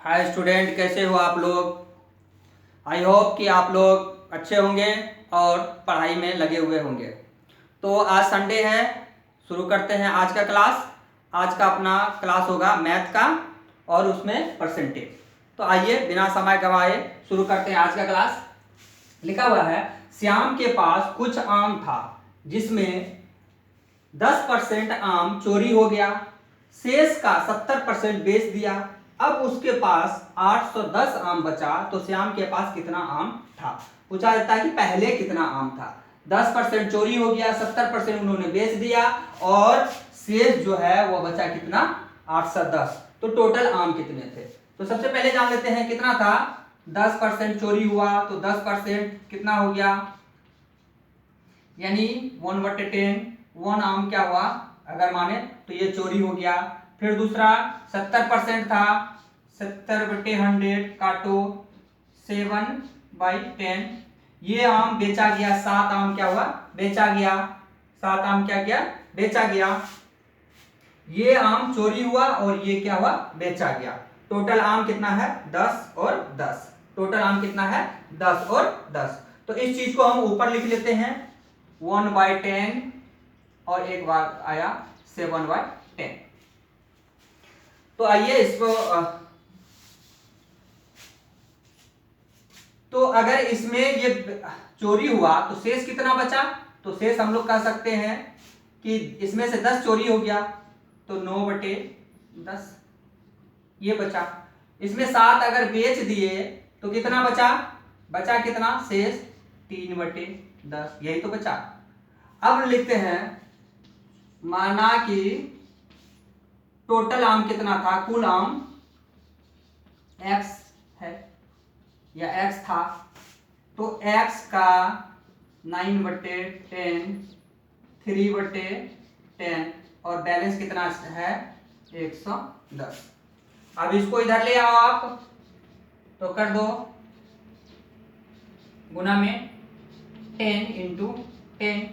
Hi student, कैसे हो आप लोग। आई होप कि आप लोग अच्छे होंगे और पढ़ाई में लगे हुए होंगे। तो आज संडे है, शुरू करते हैं आज का क्लास। आज का अपना क्लास होगा मैथ का और उसमें परसेंटेज। तो आइए बिना समय गंवाए शुरू करते हैं आज का क्लास। लिखा हुआ है, श्याम के पास कुछ आम था जिसमें 10% आम चोरी हो गया, शेष का 70% बेच दिया। अब उसके पास 810 आम बचा तो श्याम के पास कितना आम था। पूछा जाता है कि पहले कितना आम था। 10% चोरी हो गया, 70% उन्होंने बेच दिया और शेष जो है वो बचा कितना, 810। तो टोटल आम कितने थे। तो सबसे पहले जान लेते हैं कितना था। 10% चोरी हुआ तो 10% कितना हो गया, यानी 1/10। 1 आम क्या हुआ अगर माने तो ये चोरी हो गया। फिर दूसरा 70% था, 70/100 काटो 7/10। ये आम बेचा गया, 7 आम क्या हुआ, बेचा गया। 7 आम क्या गया, बेचा गया। ये आम चोरी हुआ और ये क्या हुआ, बेचा गया। टोटल आम कितना है, 10 और 10। टोटल आम कितना है, 10 और 10। तो इस चीज को हम ऊपर लिख लेते हैं 1/10 और एक बार आया 7/10। तो आइए इसको तो अगर इसमें ये चोरी हुआ तो शेष कितना बचा। तो शेष हम लोग कह सकते हैं कि इसमें से 10 चोरी हो गया तो 9/10 ये बचा। इसमें 7 अगर बेच दिए तो कितना बचा, बचा कितना शेष 3/10, यही तो बचा। अब लिखते हैं, माना कि टोटल आम कितना था, कुल आम x है या x था, तो x का 9/10, 3/10 और बैलेंस कितना है 110। अब इसको इधर ले आओ आप, तो कर दो गुना में 10 × 10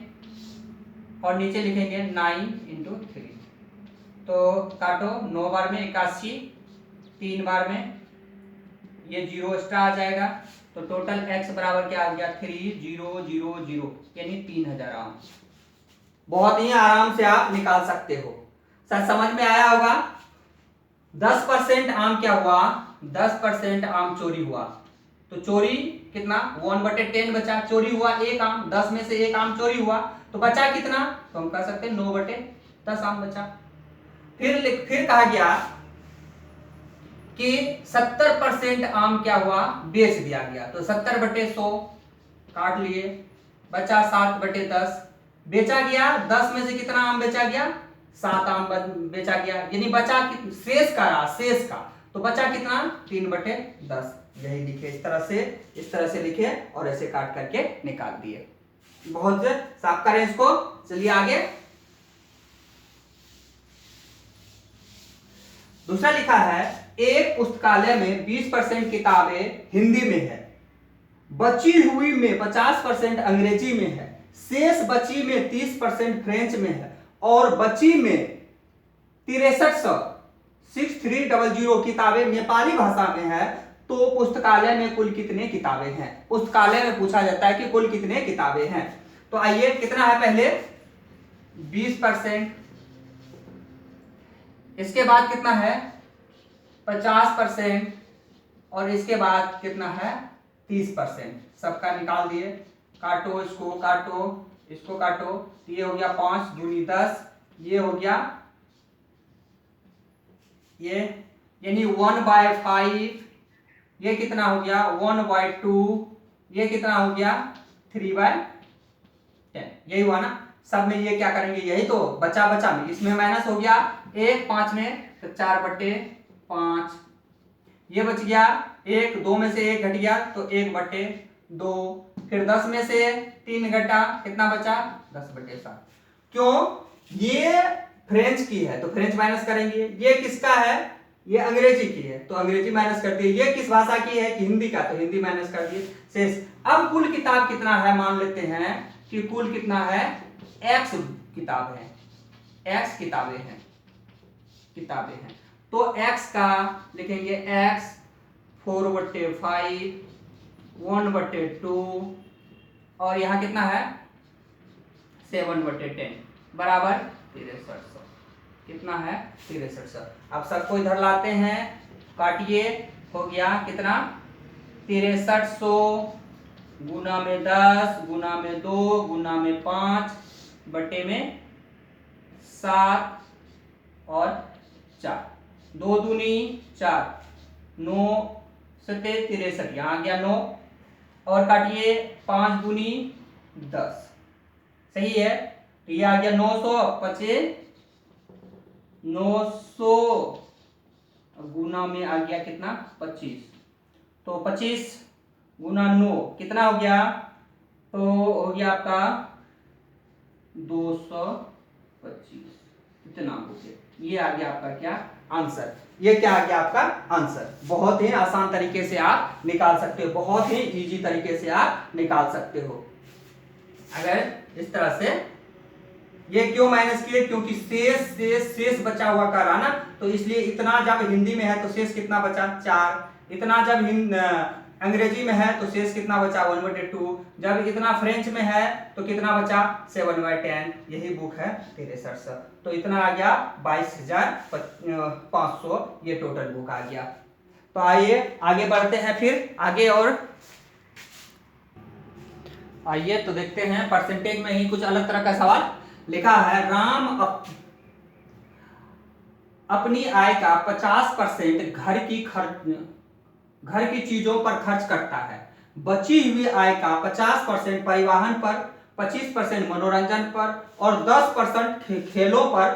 और नीचे लिखेंगे 9 × 3। तो काटो 9 बार में 81, 3 बार में ये 0 एक्स्ट्रा आ जाएगा। तो टोटल x बराबर क्या आ गया, 3000, यानी 3000 आम। बहुत ही आराम से आप निकाल सकते हो। सर समझ में आया होगा। 10% आम क्या हुआ, 10% आम चोरी हुआ। तो चोरी कितना, 1/10 बचा। चोरी हुआ एक आम, 10 में से एक आम चोरी हुआ तो बचा कितना, तो हम कह सकते हैं 9/10 आम बचा। फिर कहा गया कि 70% आम क्या हुआ, बेच दिया गया। तो 70/100 काट लिए, बचा 7/10 बेचा गया। 10 में से कितना आम बेचा गया, 7 आम बेचा गया, यानी बचा शेष का रहा, शेष का। तो बचा कितना 3/10। यही लिखे इस तरह से लिखे और ऐसे काट करके निकाल दिए। बहुत साफ करें इसको। चलिए आगे। दूसरा लिखा है, एक पुस्तकालय में 20% किताबें हिंदी में है, बची हुई में 50% अंग्रेजी में है, शेष बची में 30% फ्रेंच में है और बची में 6300 किताबें नेपाली भाषा में है। तो पुस्तकालय में कुल कितने किताबें हैं। पुस्तकालय में पूछा जाता है कि कुल कितने किताबें हैं। तो आइए कितना है, पहले 20%, इसके बाद कितना है 50% और इसके बाद कितना है 30%। सबका निकाल दिए, काटो इसको, काटो इसको, काटो। ये हो गया 5 दूनी 10, ये हो गया ये, यानी 1/5। ये कितना हो गया 1/2। ये कितना हो गया 3/10। यही हुआ ना। सब में ये क्या करेंगे, यही तो बचा में, इसमें माइनस हो गया 1 5 में तो 4/5। ये बच गया 1, 2 में से 1 घट गया तो 1/2। फिर 10 में से 3 घटा, कितना बचा 10/7। क्यों, ये फ्रेंच की है तो फ्रेंच माइनस करेंगे। ये किसका है, ये अंग्रेजी की है तो अंग्रेजी माइनस कर दिए। ये किस भाषा की है, कि हिंदी का, तो हिंदी माइनस कर दिए शेष। अब कुल किताब कितना है, मान लेते हैं कि कुल कितना है x किताब है, x किताबें हैं। तो x का लिखेंगे x 4/5, 1/2 और यहाँ कितना है 7/10 बराबर 6300। कितना है 6300। अब सबको इधर लाते हैं, काटिए, हो गया कितना 6300 गुना में 10 गुना में 2 गुना में 5 बटे में 7 और 4, 2 दूनी 4, 9 सते 63, यहाँ आ गया 9 और काटिए 5 दूनी 10, सही है। तो ये आ गया 900, 900 गुना में आ गया कितना 25, तो 25 गुना 9 कितना हो गया, तो हो गया आपका 225, इतना हो गया। ये आ गया आपका क्या आंसर, ये क्या आ गया आपका आंसर। बहुत ही आसान तरीके से आप निकाल सकते हो, बहुत ही इजी तरीके से आप निकाल सकते हो अगर इस तरह से। ये क्यों माइनस किए, क्योंकि शेष बचा हुआ कर रहा ना, तो इसलिए इतना जब हिंदी में है तो शेष कितना बचा 4, इतना जब अंग्रेजी में है तो शेष कितना बचा 1/2, जब इतना फ्रेंच में है तो कितना बचा 7/10। यही बुक है 6300, तो इतना आ गया 22,500, ये टोटल बुक आ गया। तो आइए आगे बढ़ते हैं, फिर आगे और आइए तो देखते हैं परसेंटेज में ही कुछ अलग तरह का सवाल लिखा है। राम अपनी आय का 50% घर की चीजों पर खर्च करता है, बची हुई आय का 50% परिवहन पर, 25% मनोरंजन पर और 10% खेलों पर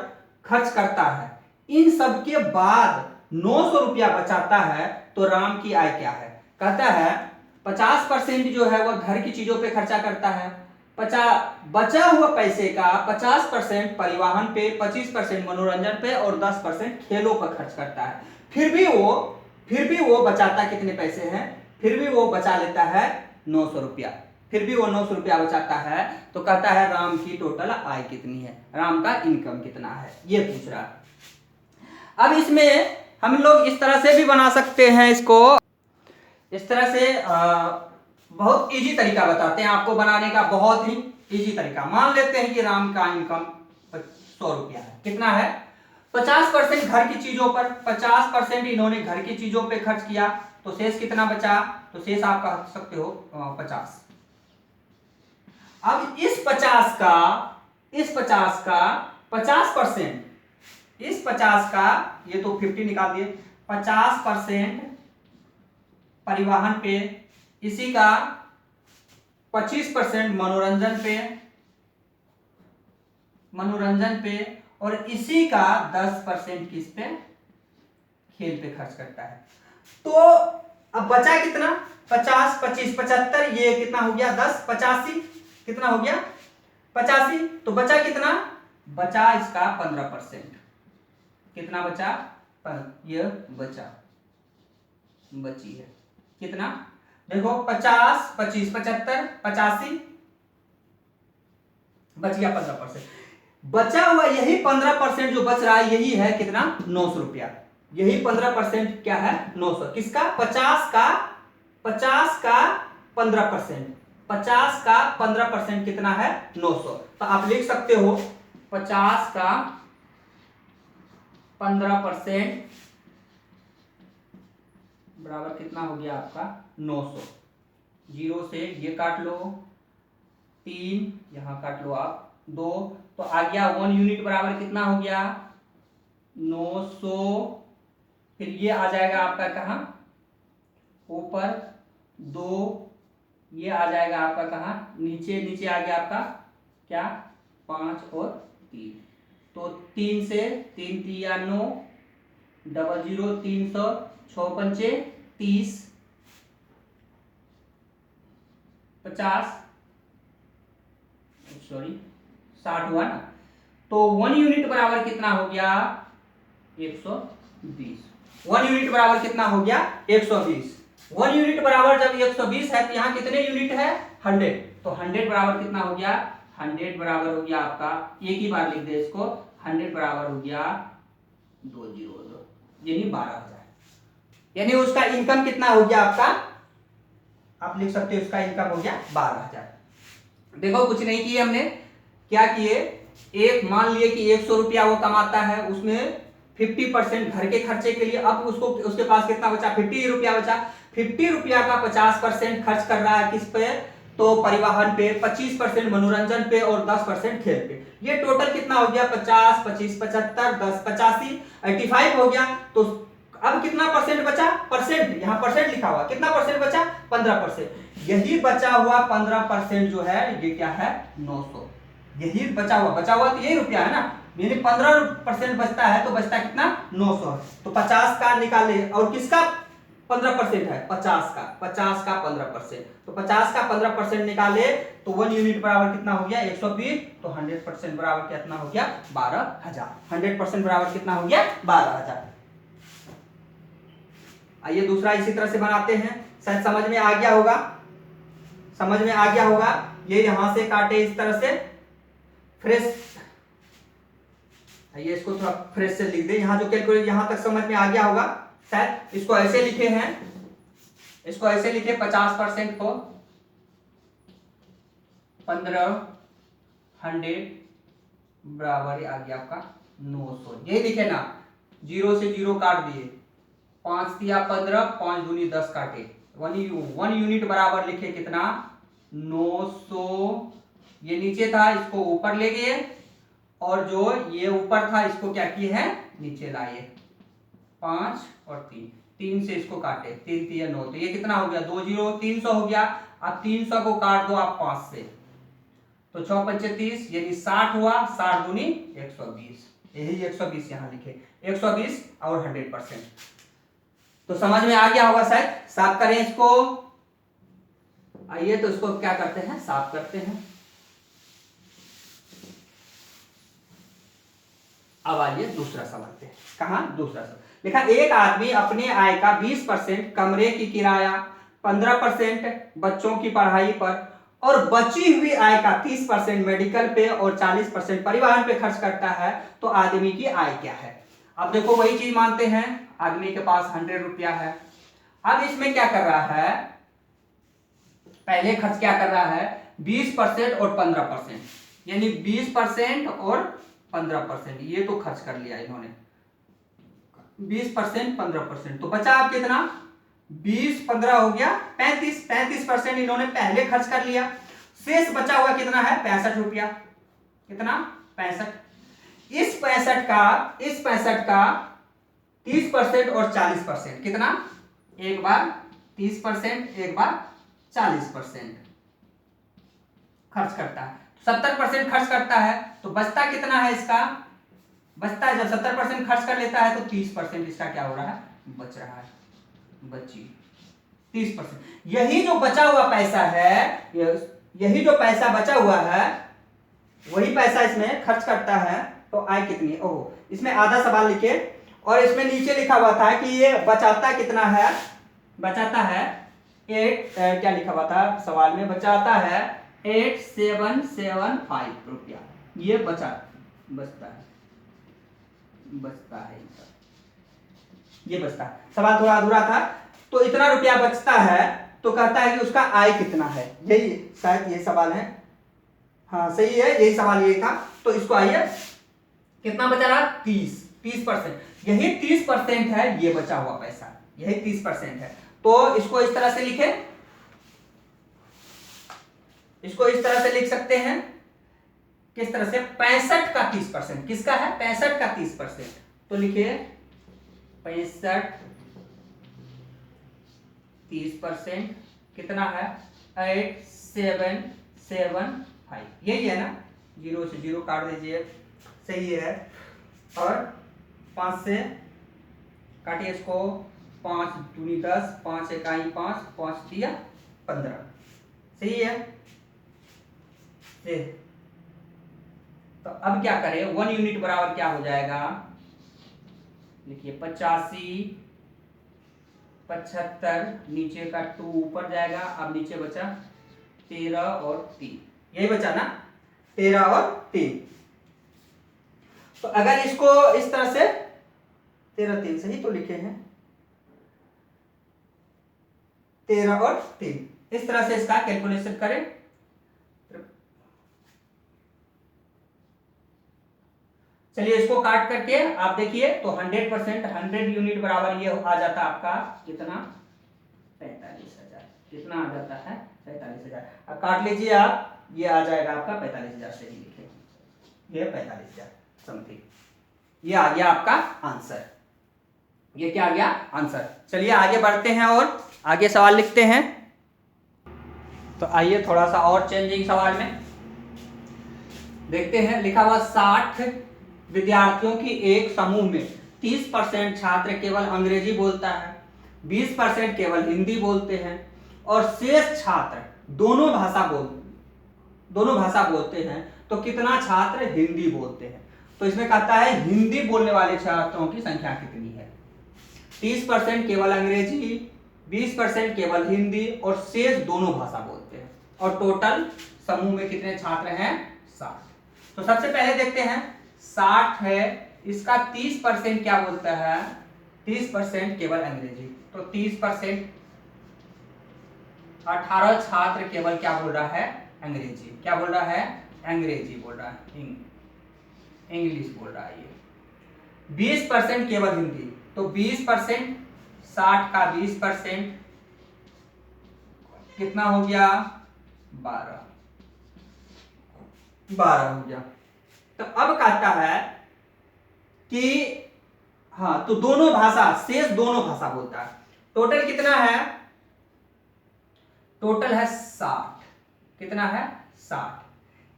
खर्च करता है। इन सब के बाद 900 रुपया बचाता है, तो राम की आय क्या है। कहता है 50% जो है वह घर की चीजों पे खर्चा करता है, बचा हुआ पैसे का 50% परिवहन पे, 25% मनोरंजन पे और 10% खेलों पर खर्च करता है। फिर भी वो बचाता कितने पैसे हैं, फिर भी वो बचा लेता है 900 रुपया, फिर भी वो 900 रुपया बचाता है। तो कहता है राम की टोटल आय कितनी है, राम का इनकम कितना है, ये पूछ रहा है। अब इसमें हम लोग इस तरह से भी बना सकते हैं इसको, इस तरह से बहुत इजी तरीका बताते हैं आपको बनाने का, बहुत ही इजी तरीका। मान लेते हैं कि राम का इनकम 100 रुपया है, कितना है 50% घर की चीजों पर, 50% इन्होंने घर की चीजों पे खर्च किया, तो शेष कितना बचा, तो शेष आप कह सकते हो 50। अब इस 50 का 50%, इस 50 का ये तो 50 निकाल दिए, 50% परिवहन पे, इसी का 25% मनोरंजन पे और इसी का 10% किस पे, खेल पे खर्च करता है। तो अब बचा कितना 50, 25, 75, ये कितना हो गया 10, 85, कितना हो गया 85, तो बचा कितना, बचा इसका 15%, कितना बचा, ये बची है कितना, देखो 50, 25, 75, 85, बच गया 15%। बचा हुआ यही 15% जो बच रहा है, यही है कितना 900 रुपया, यही 15% क्या है 900, किसका 50 का 15%, 50 का 15% कितना है 900। तो आप लिख सकते हो 50 का 15% बराबर कितना हो गया आपका 900। 0 से ये काट लो, 3 यहां काट लो आप, 2, तो आ गया 1 यूनिट बराबर कितना हो गया 900। फिर ये आ जाएगा आपका कहां ऊपर 2, ये आ जाएगा आपका कहां नीचे, नीचे आ गया आपका क्या 5 और 3, तो 3 से 3 3 9, 00 300, 6 पंचे 30, 50, सॉरी 60 हुआ ना, तो 1 यूनिट बराबर कितना हो गया 120। 1 यूनिट बराबर कितना हो गया 120। 1 यूनिट बराबर जब 120 है तो यहाँ कितने यूनिट है 100, तो 100 बराबर कितना हो गया 100 बराबर हो गया आपका, एक ही बार लिख दे इसको, 100 बराबर हो गया 202, यानी 12,000। यानी उसका इनकम कितना हो गया आपका, आप लिख सकते हो उसका इनकम हो गया 12,000। देखो कुछ नहीं किए हमने, क्या किए, एक मान लिए कि 100 रुपया वो कमाता है, उसमें 50% घर के खर्चे के लिए, अब उसको उसके पास कितना बचा, 50 रुपया बचा। 50 रुपया का 50% खर्च कर रहा है किस पे, तो परिवहन पे, 25% मनोरंजन पे और 10% खेल पे। ये टोटल कितना हो गया, 50, 25, 75, 10, 85, 85 हो गया। तो अब कितना परसेंट बचा, परसेंट, यहाँ परसेंट लिखा हुआ, कितना परसेंट बचा, 15%। यही बचा हुआ 15% जो है ये क्या है, 900। यही बचा हुआ तो यही रुपया है ना, यानी 15% बचता है, तो बचता कितना, 900। तो 50 का निकाले, और किसका 15% है, 50 का 15%। तो 50 का 15% निकाले तो 1 यूनिट बराबर कितना हो गया, 120। तो 100% बराबर कितना हो गया, 12,000। 100% बराबर कितना हो गया, 12,000। आइए दूसरा इसी तरह से बनाते हैं, शायद समझ में आ गया होगा, समझ में आ गया होगा। ये यहां से काटे इस तरह से, फ्रेश, ये इसको थोड़ा फ्रेश से लिख दे, यहां जो कैलकुलेट, यहां तक समझ में आ गया होगा शायद। इसको ऐसे लिखे हैं, इसको ऐसे लिखे 50% को 1500 बराबर आ गया आपका 900, यही लिखे ना, 0 से 0 काट दिए, 5 दिया 15, 5 दूनी 10 काटे, 1 यूनिट बराबर लिखे कितना, 900। ये नीचे था, इसको ऊपर ले गए, और जो ये ऊपर था इसको क्या किए हैं, नीचे लाए, 5 और 3 से इसको काटे, 3 3 9, तो ये कितना हो गया, 2 0, 300 हो गया। अब 300 को काट दो आप 5 से, तो 6 5 30, यानी 60 हुआ, 60 दूनी 120, यही 120 यहां लिखे, 120 और 100%। तो समझ में आ गया होगा शायद। साफ करें इसको, आइए तो इसको क्या करते हैं, साफ करते हैं। अब आइए दूसरा सवाल पे, कहा दूसरा सवाल लिखा, एक आदमी अपने आय का 20% कमरे की किराया, 15% बच्चों की पढ़ाई पर और बची हुई आय का 30% मेडिकल पे और 40% परिवहन पे खर्च करता है, तो आदमी की आय क्या है। अब देखो वही चीज मानते हैं, आदमी के पास 100 रुपया है। अब इसमें क्या कर रहा है, पहले खर्च क्या कर रहा है, 20% और 15%, यानी 20% और 15%, ये तो खर्च कर लिया इन्होंने, 20% 15%, तो बचा आप कितना, 20 15 हो गया 35, 35% इन्होंने पहले खर्च कर लिया। शेष बचा हुआ कितना है, 65 रुपया, कितना, 65। इस 65 का 30% और 40%, कितना, एक बार 30%, एक बार 40% खर्च करता है, 70% खर्च करता है, तो बचता कितना है इसका, बचता है, जब 70% खर्च कर लेता है तो 30% इसका क्या हो रहा है, बच रहा है, बची 30%। यही जो बचा हुआ पैसा है, यही जो पैसा बचा हुआ है, वही पैसा इसमें खर्च करता है, तो आय कितनी, ओहो, इसमें आधा सवाल लिखे, और इसमें नीचे लिखा हुआ था कि ये बचाता कितना है, बचाता है 8, क्या लिखा हुआ था सवाल में, बचाता है 8775 रुपया, ये बचता है, ये बचता है। सवाल थोड़ा अधूरा था, तो इतना रुपया बचता है, तो कहता है कि उसका आय कितना है, यही शायद ये सवाल है, हाँ सही है, यही सवाल यही था। तो इसको आइए, कितना बचा रहा, 30%, यही 30% है, ये बचा हुआ पैसा, यही 30% है। तो इसको इस तरह से लिखे, इसको इस तरह से लिख सकते हैं, किस तरह से, 65 का 30%, किसका है, 65 का 30%, तो लिखिए 65 30% कितना है, 8775, यही है ना, 0 से 0 काट दीजिए, सही है। और 5 से काटिए इसको, 5 दूनी 10, 5 इकाई 5, 5 दिया 15, सही है। तो अब क्या करें, 1 यूनिट बराबर क्या हो जाएगा, लिखिए 85, 75, नीचे का 2 ऊपर जाएगा, अब नीचे बचा 13 और 3, यही बचा ना, 13 और 3। तो अगर इसको इस तरह से, 13 3 सही तो लिखे हैं, 13 और 3। इस तरह से इसका कैलकुलेशन करें। चलिए इसको काट करके आप देखिए तो 100% 100 यूनिट बराबर ये आ जाता है आपका कितना, 45,000। कितना आ जाता है, 45,000। अब काट लीजिए आप, ये आ जाएगा आपका 45,000 से ही लिखे, ये 45,000 समथिंग। ये आ गया आपका आंसर, ये क्या आ गया आंसर। चलिए आगे बढ़ते हैं और आगे सवाल लिखते हैं। तो आइए थोड़ा सा और चेंजिंग सवाल में देखते हैं। लिखा हुआ 60 विद्यार्थियों की एक समूह में 30% छात्र केवल अंग्रेजी बोलता है, 20% केवल हिंदी बोलते हैं और शेष छात्र दोनों भाषा बोलते हैं, तो कितना छात्र हिंदी बोलते हैं। तो इसमें कहता है हिंदी बोलने वाले छात्रों की संख्या कितनी है। 30% केवल अंग्रेजी, 20% केवल हिंदी और शेष दोनों भाषा बोलते हैं, और टोटल समूह में कितने छात्र हैं, 60। तो सबसे पहले देखते हैं 60 है, इसका 30% क्या बोलता है, 30% केवल अंग्रेजी। तो 30% 18 छात्र केवल क्या बोल रहा है, अंग्रेजी। क्या बोल रहा है, अंग्रेजी बोल रहा है, इंग्लिश बोल रहा है ये। 20% केवल हिंदी, तो 20% 60 का 20% कितना हो गया, 12 हो गया। तो अब कहता है कि हाँ, तो दोनों भाषा, शेष दोनों भाषा बोलता है। टोटल कितना है, टोटल है 60। कितना है, 60।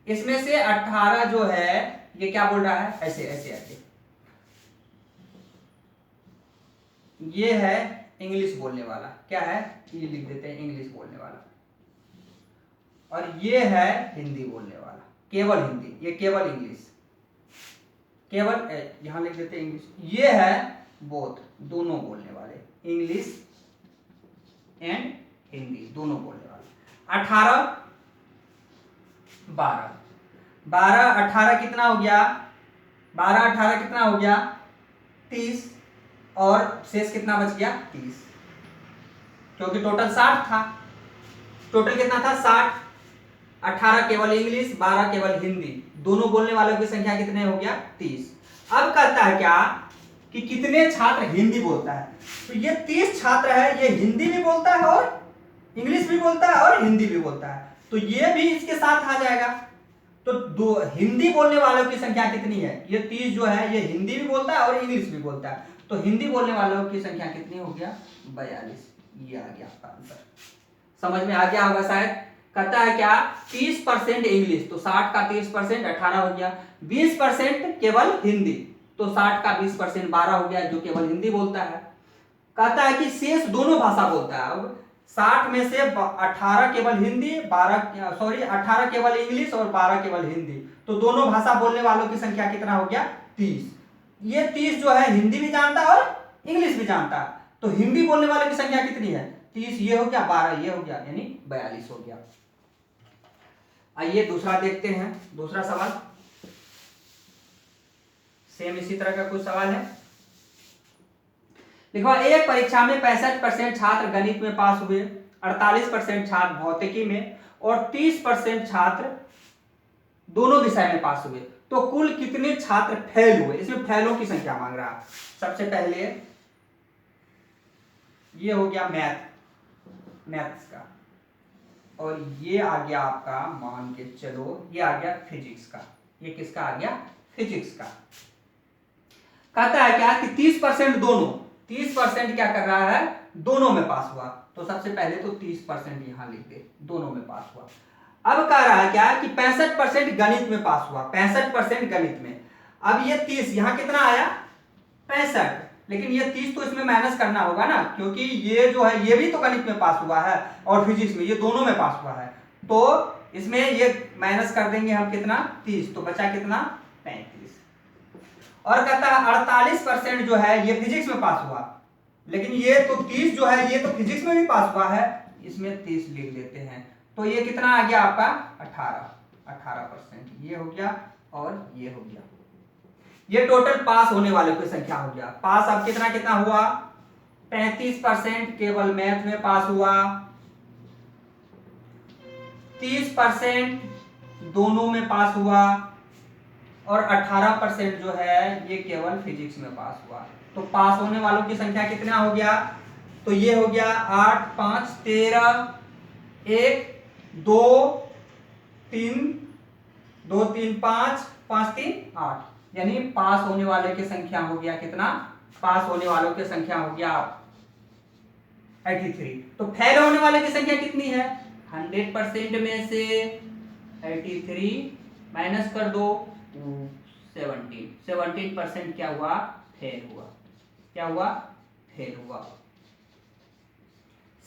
इसमें से 18 जो है ये क्या बोल रहा है, ऐसे ऐसे ऐसे, ये है इंग्लिश बोलने वाला। क्या है, ये लिख देते हैं इंग्लिश बोलने वाला, और ये है हिंदी बोलने वाला, केवल हिंदी। ये केवल इंग्लिश, केवल यहां लिख देते हैं इंग्लिश। ये है बोथ, दोनों बोलने वाले, इंग्लिश एंड हिंदी दोनों बोलने वाले। 18 12 12 18 कितना हो गया, 12 18 कितना हो गया, 30, और शेष कितना बच गया, 30, क्योंकि टोटल 60 था। टोटल कितना था, 60। 18 केवल इंग्लिश, 12 केवल हिंदी, दोनों बोलने वालों की संख्या कितने हो गया, 30। अब कहता है क्या कि कितने छात्र हिंदी बोलता है। तो ये 30 छात्र है, ये हिंदी भी बोलता है और इंग्लिश भी बोलता है और हिंदी भी बोलता है, तो ये भी इसके साथ आ जाएगा। तो दो हिंदी बोलने वालों की संख्या कितनी है, ये 30 जो है ये हिंदी भी बोलता है और इंग्लिश भी बोलता है, तो हिंदी बोलने वालों की संख्या कितनी हो गया, 42। ये आ गया आपका आंसर। समझ में आ गया होगा शायद। कहता है क्या, 30% इंग्लिश, तो 60 का 30% 18 हो गया। 20% केवल हिंदी, तो 60 का 20% 12 हो गया, जो केवल हिंदी बोलता है। कहता है कि शेष दोनों भाषा बोलता है। अब 60 में से 18 केवल हिंदी, 18 केवल इंग्लिश और 12 केवल हिंदी, तो दोनों भाषा बोलने वालों की संख्या कितना हो गया, 30। ये 30 जो है हिंदी भी जानता है और इंग्लिश भी जानता है, तो हिंदी बोलने वालों की संख्या कितनी है, 30 ये हो गया, 12 ये हो गया, यानी 42 हो गया। आइए दूसरा देखते हैं, दूसरा सवाल सेम इसी तरह का कुछ सवाल है। लिखा एक परीक्षा में 65% छात्र गणित में पास हुए, 48% छात्र भौतिकी में और 30% छात्र दोनों विषय में पास हुए, तो कुल कितने छात्र फेल हुए। इसमें फेलों की संख्या मांग रहा है। सबसे पहले ये हो गया मैथ्स का, और ये आ गया आपका, मान के चलो ये आ गया फिजिक्स का। ये किसका आ गया, फिजिक्स का। कहता है क्या कि 30% दोनों, 30% क्या कर रहा है, दोनों में पास हुआ, तो सबसे पहले तो 30% यहां लिख दे, दोनों में पास हुआ। अब कह रहा है क्या कि 65% गणित में पास हुआ, 65% गणित में। अब ये 30 यहां कितना आया, 65, लेकिन ये 30 तो इसमें माइनस करना होगा ना, क्योंकि ये जो है ये भी तो गणित में पास हुआ है और फिजिक्स में, ये दोनों में पास हुआ है, तो इसमें ये माइनस कर देंगे हम कितना, 30, तो बचा कितना, 35। और कहता है 48% जो है ये फिजिक्स में पास हुआ, लेकिन ये तो 30 जो है ये तो फिजिक्स में भी पास हुआ है, इसमें 30 लिख देते हैं, तो ये कितना आ गया आपका, 18%। ये हो गया और ये हो गया। ये टोटल पास होने वाले की संख्या हो गया। पास अब कितना कितना हुआ, 35% केवल मैथ में पास हुआ, 30% दोनों में पास हुआ और 18% जो है ये केवल फिजिक्स में पास हुआ। तो पास होने वालों की संख्या कितना हो गया? तो ये हो गया 8 5 13, 1 2 3 2 3 5 5 3 8, यानी पास होने वाले की संख्या हो गया कितना? पास होने वालों की संख्या हो गया 83। तो फेल होने वाले की संख्या कितनी है? 100% में से 83 माइनस कर दो 17% क्या हुआ? फेल हुआ। क्या हुआ? फेल हुआ।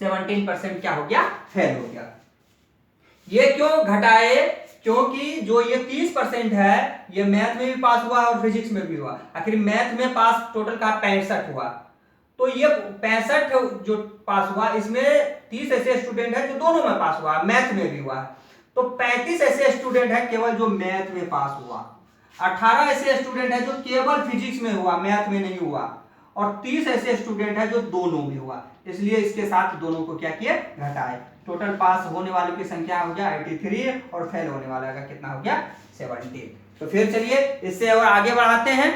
17% क्या हो गया? फेल हो गया। ये क्यों घटाए? क्योंकि जो ये 30% है ये मैथ में भी पास हुआ और फिजिक्स में भी हुआ। आखिर मैथ में पास टोटल का 65 हुआ, तो ये 65 जो पास हुआ इसमें 30 ऐसे स्टूडेंट है जो दोनों में पास हुआ, मैथ में भी हुआ। तो 35 ऐसे स्टूडेंट है केवल जो मैथ में पास हुआ, 18 ऐसे स्टूडेंट है जो केवल फिजिक्स में हुआ, मैथ में नहीं हुआ, और 30 ऐसे स्टूडेंट है जो दोनों में हुआ। इसलिए इसके साथ दोनों को क्या किए? घटाए। टोटल पास होने वालों की संख्या हो गया 83 और फेल होने वाला का कितना हो गया? 17। तो फिर चलिए इससे और आगे बढ़ाते हैं।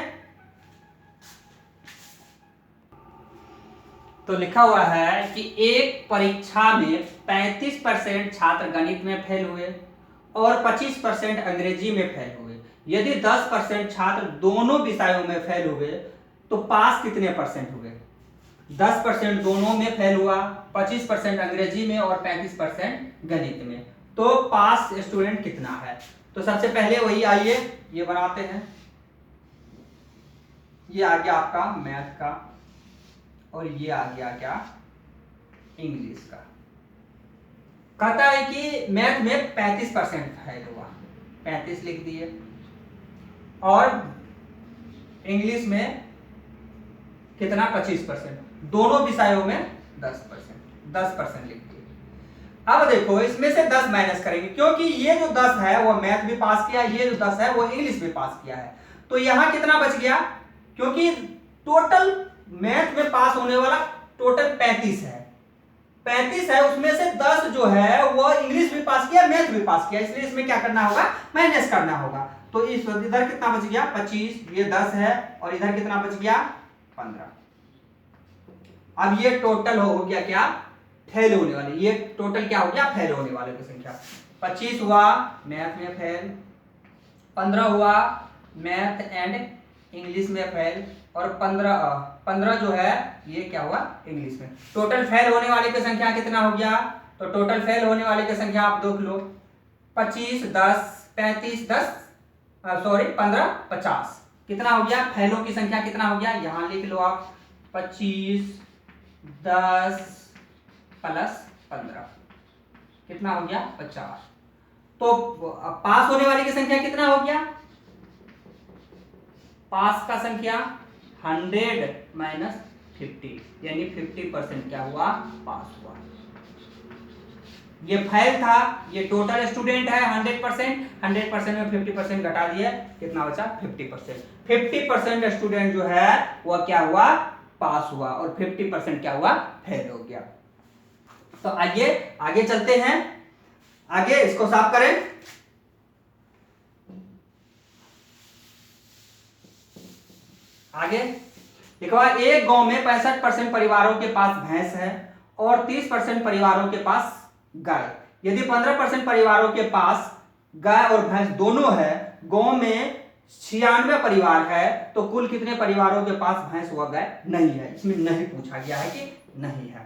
तो लिखा हुआ है कि एक परीक्षा में 35% छात्र गणित में फेल हुए और 25% अंग्रेजी में फेल हुए। यदि 10% छात्र दोनों विषयों में फेल हुए तो पास कितने परसेंट हुए? 10% दोनों में फेल हुआ, 25% अंग्रेजी में और 35% गणित में। तो पास स्टूडेंट कितना है? तो सबसे पहले वही आइए ये बनाते हैं। ये आ गया आपका मैथ का और ये आ गया क्या? इंग्लिश का। कहता है कि मैथ में 35% फेल हुआ, 35 लिख दिए, और इंग्लिश में कितना? 25%। दोनों विषयों में 10% लिख दिए। अब देखो इसमें से 10 माइनस करेंगे, क्योंकि ये जो 10 है वो मैथ भी पास किया, ये जो 10 है वो इंग्लिश भी पास किया है। तो यहां कितना बच गया? क्योंकि टोटल मैथ में पास होने वाला टोटल 35 है, 35 है, उसमें से 10 जो है वो इंग्लिश भी पास किया, मैथ भी पास किया, इसलिए इसमें क्या करना होगा? माइनस करना होगा। तो इस इधर कितना बच गया? 25, ये 10 है, और इधर कितना बच गया? 15। अब ये टोटल हो गया क्या? फेल होने वाले। ये टोटल क्या हो गया? फेल होने वाले की संख्या। 25 हुआ मैथ में फेल, 15 हुआ मैथ एंड इंग्लिश में फेल, और 15 जो है ये क्या हुआ? इंग्लिश में। टोटल फेल होने वाले की संख्या कितना हो गया? तो टोटल फेल होने वाले की संख्या आप देख लो, 25 10 35 10 सॉरी 15 50, कितना हो गया? फेलों की संख्या कितना हो गया? यहां लिख लो आप, 25 10 प्लस 15 कितना हो गया? 50। तो पास होने वाले की संख्या कितना हो गया? पास का संख्या 100 माइनस 50, यानी 50% क्या हुआ? पास हुआ। ये फेल था, ये टोटल स्टूडेंट है 100%, 100% में 50% घटा दिया, कितना बचा? 50%। 50% स्टूडेंट जो है वह क्या हुआ? पास हुआ, और 50% क्या हुआ? फेल हो गया। तो आइए आगे चलते हैं, आगे इसको साफ करें। आगे देखो, एक गांव में 65% परिवारों के पास भैंस है और 30% परिवारों के पास गाय। यदि 15% परिवारों के पास गाय और भैंस दोनों है, गांव में 96 परिवार है, तो कुल कितने परिवारों के पास भैंस व गाय नहीं है? इसमें नहीं पूछा गया है कि नहीं है।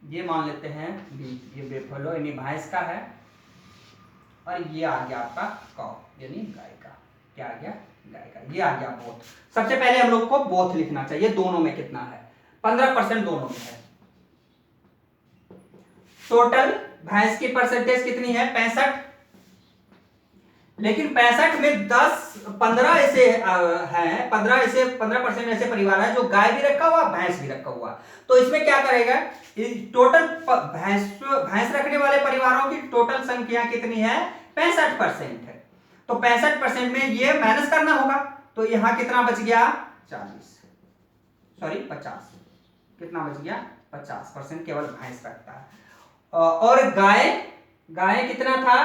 ये मान लेते हैं ये बेफलो यानी भैंस का है, और ये आ गया आपका कौ यानी गाय का। क्या आ गया? गाय का। ये आ गया बोथ। सबसे पहले हम लोग को बोथ लिखना चाहिए, दोनों में कितना है? 15% दोनों में है। टोटल भैंस की परसेंटेज कितनी है? 65। लेकिन 65 में 15 ऐसे हैं, 15% ऐसे परिवार है जो गाय भी रखा हुआ, भैंस भी रखा हुआ। तो इसमें क्या करेगा? टोटल भैंस रखने वाले परिवारों की टोटल संख्या कितनी है? 65% है। तो 65% में ये माइनस करना होगा, तो यहाँ कितना बच गया 50, कितना बच गया 50% केवल भैंस रखता है। और गाय कितना था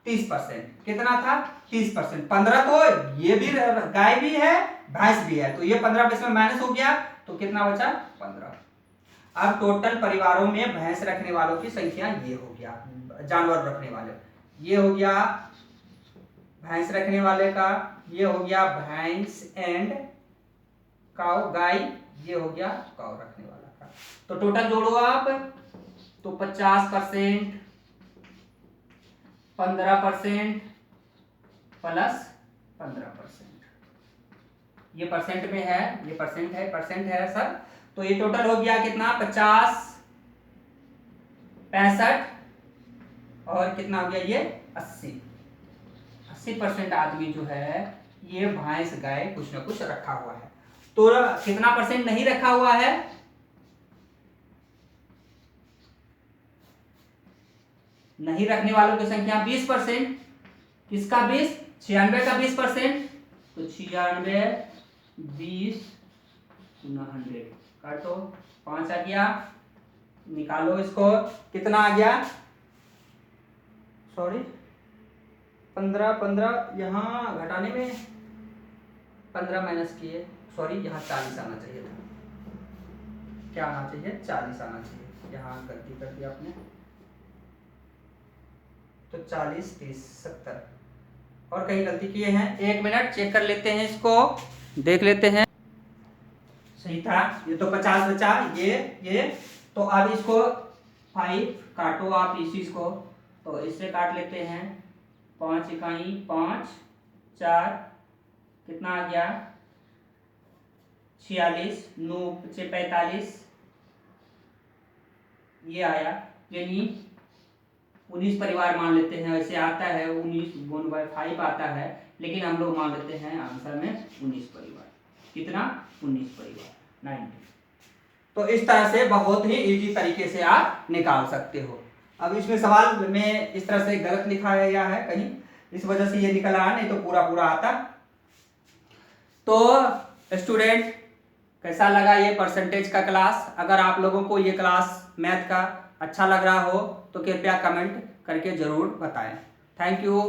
30%, कितना था 30%, 15 तो ये भी गाय भी है भैंस भी है, तो ये 15 में माइनस हो गया, तो कितना बचा 15। अब टोटल परिवारों में भैंस रखने वालों की संख्या ये हो गया, जानवर रखने वाले ये हो गया भैंस रखने वाले का, ये हो गया भैंस एंड काऊ गाय, ये हो गया काऊ रखने वाला का। तो टोटल जोड़ो आप, तो 50% 15% प्लस 15%, ये परसेंट में है, ये परसेंट है सर। तो ये टोटल हो गया कितना 50, 65 और कितना हो गया ये 80% आदमी जो है ये भैंस गाय कुछ ना कुछ रखा हुआ है। तो कितना परसेंट नहीं रखा हुआ है, नहीं रखने वालों की संख्या 20%, किसका 20, 96 का 20%, तो 96 20 100 काटो 5 आ गया, निकालो इसको, कितना आ गया, सॉरी 15 यहाँ घटाने में 15 माइनस किए, सॉरी यहाँ 40 आना चाहिए था, क्या आना चाहिए 40 आना चाहिए, यहाँ गलती कर दिया आपने। तो 40 30 70 और कहीं गलती किए हैं, 1 मिनट चेक कर लेते हैं, इसको देख लेते हैं, सही था। ये तो 50 बचा, ये तो अब इसको 5 काटो आप इस चीज को, तो इससे काट लेते हैं, 5 इकाई 5 4 कितना आ गया 46 9 से 45 ये आया, यानी 19 परिवार मान लेते हैं, वैसे आता है 19/5 आता है, लेकिन हम लोग मान लेते हैं आंसर में 19 परिवार, कितना 19 परिवार 90। तो इस तरह से बहुत ही इजी तरीके से आप निकाल सकते हो। अब इसमें सवाल में इस तरह से गलत लिखा गया है कहीं, इस वजह से ये निकल रहा, नहीं तो पूरा आता। तो स्टूडेंट कैसा लगा ये परसेंटेज का क्लास? अगर आप लोगों को ये क्लास मैथ का अच्छा लग रहा हो तो कृपया कमेंट करके जरूर बताएं। Thank you.